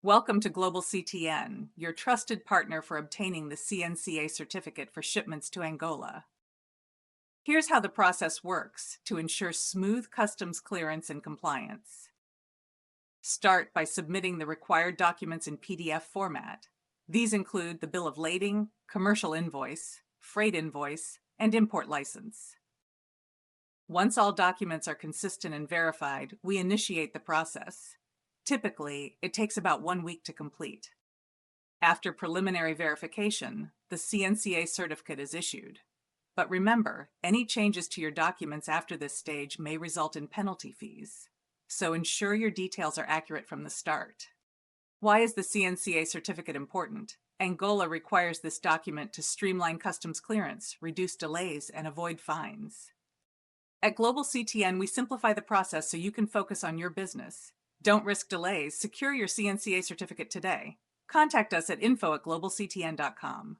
Welcome to GlobalCTN, your trusted partner for obtaining the CNCA certificate for shipments to Angola. Here's how the process works to ensure smooth customs clearance and compliance. Start by submitting the required documents in PDF format. These include the bill of lading, commercial invoice, freight invoice, and import license. Once all documents are consistent and verified, we initiate the process. Typically, it takes about 1 week to complete. After preliminary verification, the CNCA certificate is issued. But remember, any changes to your documents after this stage may result in penalty fees. So ensure your details are accurate from the start. Why is the CNCA certificate important? Angola requires this document to streamline customs clearance, reduce delays, and avoid fines. At GlobalCTN, we simplify the process so you can focus on your business. Don't risk delays. Secure your CNCA certificate today. Contact us at info@globalctn.com.